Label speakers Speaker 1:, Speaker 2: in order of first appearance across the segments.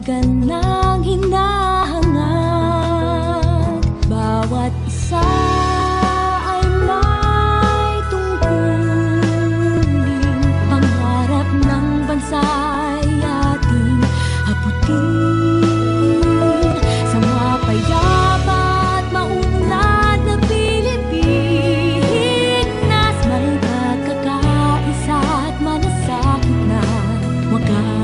Speaker 1: panawagan ng hinahangad. Bawat isa ay may tungkulin. Pangarap ng bansa ay ating abutin. Sa mapayapa at maunlad na Pilipinas, may pagkakaisa at malasakit na wagas.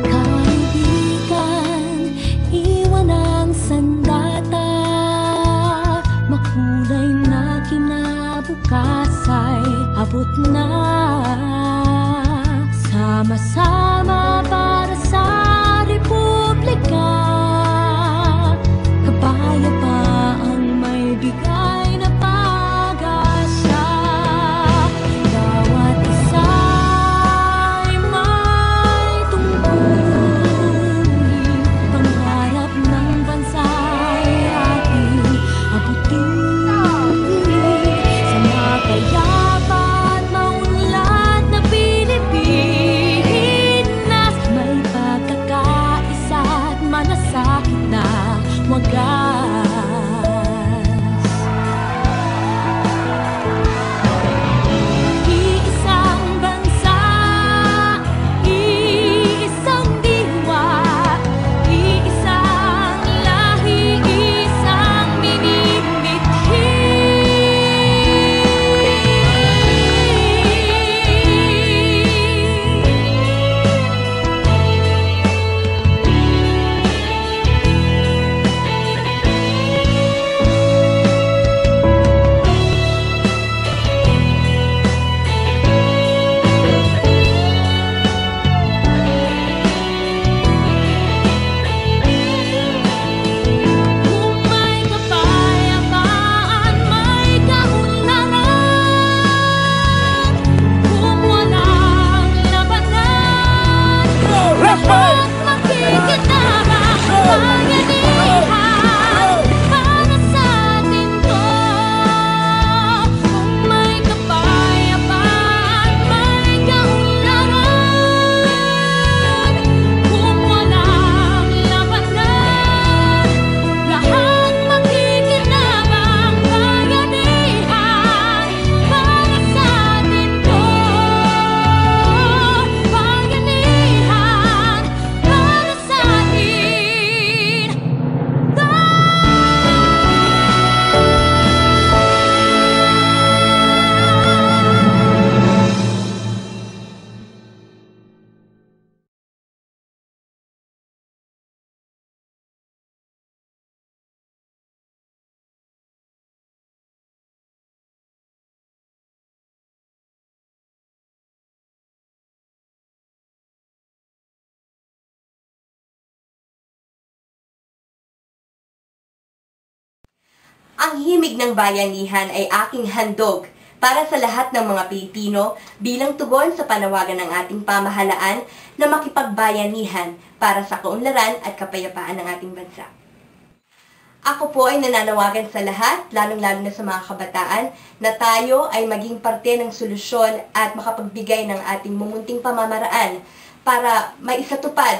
Speaker 1: Kaibigan, iwan ang sandata. Makulay na kinabukasay abot na. Sama-sama para sa Republika. Kapayapaan may bigay na pag-asa. Bawat isa ay may tungkulin. Pangarap ng bansa ay ating abutin. Sa mapayapa at maunlad na Pilipinas, may pagkakaisa at malasakit na wagas. Iisang bansa, iisang diwa, iisang lahi, isang minimithi. Kung may kapayapaan, may kaunlaran. Kung walang labanan, lahat makikinabang. Bayanihan, para sa atin to. Kung may kapayapaan, may kaunlaran. Kung walang labanan, lahat makikinabang. Bayanihan, para sa atin to. Bayanihan, para sa atin to.
Speaker 2: Ang himig ng bayanihan ay aking handog para sa lahat ng mga Pilipino bilang tugon sa panawagan ng ating pamahalaan na makipagbayanihan para sa kaunlaran at kapayapaan ng ating bansa. Ako po ay nananawagan sa lahat, lalong-lalo na sa mga kabataan, na tayo ay maging parte ng solusyon at makapagbigay ng ating mumunting pamamaraan para maisatupad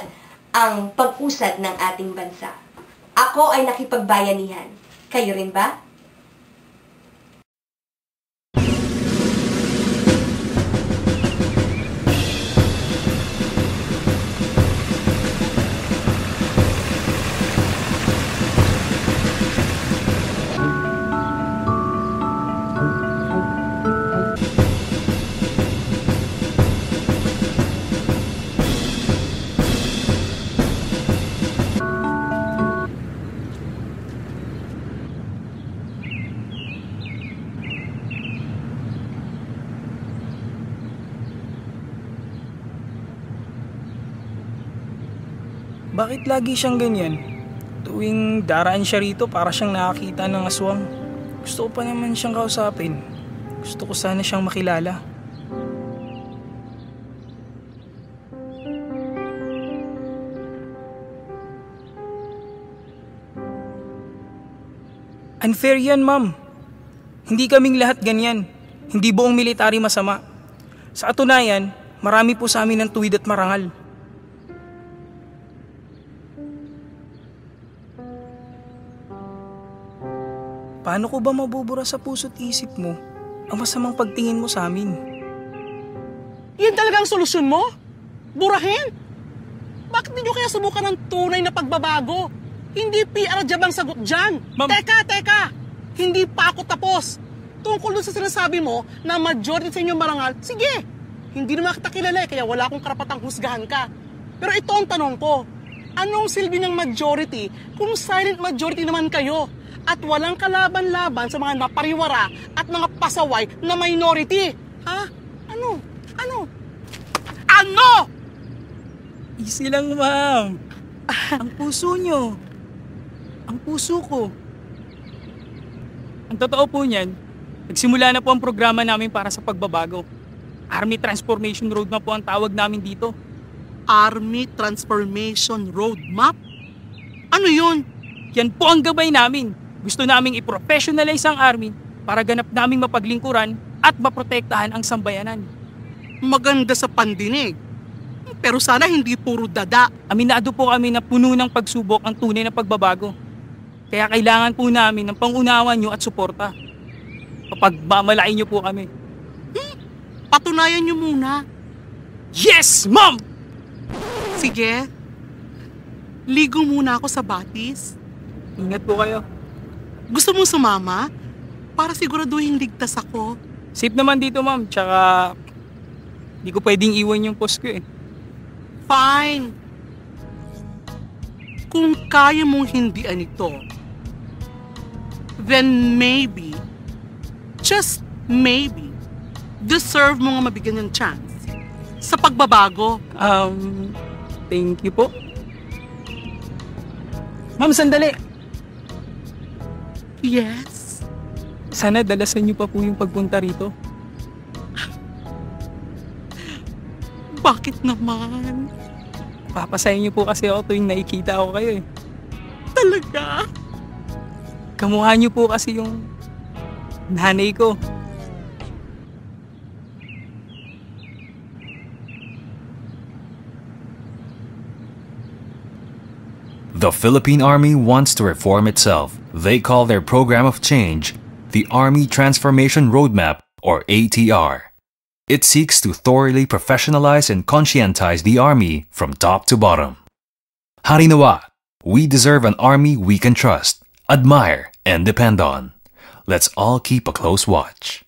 Speaker 2: ang pag-usad ng ating bansa. Ako ay nakipagbayanihan. Kayo rin ba?
Speaker 3: Bakit lagi siyang ganyan? Tuwing daraan siya rito, para siyang nakakita ng aswang. Gusto ko pa naman siyang kausapin. Gusto ko sana siyang makilala. Unfair yan, ma'am. Hindi kaming lahat ganyan. Hindi buong military masama. Sa katunayan, marami po sa amin ng tuwid at marangal. Paano ko ba mabubura sa puso't isip mo ang masamang pagtingin mo sa amin?
Speaker 4: Yan talaga ang solusyon mo? Burahin? Bakit hindi nyo kaya subukan ng tunay na pagbabago? Hindi PR jab ang sagot dyan.
Speaker 3: Ma'am.
Speaker 4: Teka! Hindi pa ako tapos. Tungkol dun sa sinasabi mo na majority sa inyo marangal, sige. Hindi naman kita kilala kaya wala akong karapatang husgahan ka. Pero ito ang tanong ko. Anong silbi ng majority kung silent majority naman kayo? At walang kalaban-laban sa mga napariwara at mga pasaway na minority. Ha? Ano?
Speaker 3: Easy lang, ma'am. Ang puso nyo. Ang puso ko. Ang totoo po niyan, nagsimula na po ang programa namin para sa pagbabago. Army Transformation Roadmap po ang tawag namin dito.
Speaker 4: Army Transformation Roadmap? Ano yun?
Speaker 3: Yan po ang gabay namin. Gusto naming i-professionalize ang Army para ganap naming mapaglingkuran at maprotektahan ang sambayanan.
Speaker 4: Maganda sa pandinig. Pero sana hindi puro dada.
Speaker 3: Aminado po kami na puno ng pagsubok ang tunay na pagbabago. Kaya kailangan po namin ng pangunawa nyo at suporta. Papagmamalaki nyo po kami.
Speaker 4: Patunayan nyo muna.
Speaker 3: Yes, ma'am!
Speaker 4: Sige. Ligo muna ako sa batis.
Speaker 3: Ingat po kayo.
Speaker 4: Gusto mong sumama? Para siguraduhin ligtas ako.
Speaker 3: Safe naman dito, ma'am. Tsaka, di ko pwedeng iwan yung post ko eh.
Speaker 4: Fine. Kung kaya mong hindian ito, then maybe, just maybe, deserve mo nga mabigyan ng chance sa pagbabago.
Speaker 3: Thank you po. Ma'am, sandali.
Speaker 4: Yes.
Speaker 3: Sana dalasan niyo pa po yung pagpunta rito.
Speaker 4: Bakit naman?
Speaker 3: Papasahin niyo po kasi ako tuwing nakikita ako kayo eh.
Speaker 4: Talaga?
Speaker 3: Kamukha niyo po kasi yung nanay ko.
Speaker 5: The Philippine Army wants to reform itself. They call their program of change the Army Transformation Roadmap, or ATR. It seeks to thoroughly professionalize and conscientize the Army from top to bottom. Harinawa, we deserve an Army we can trust, admire, and depend on. Let's all keep a close watch.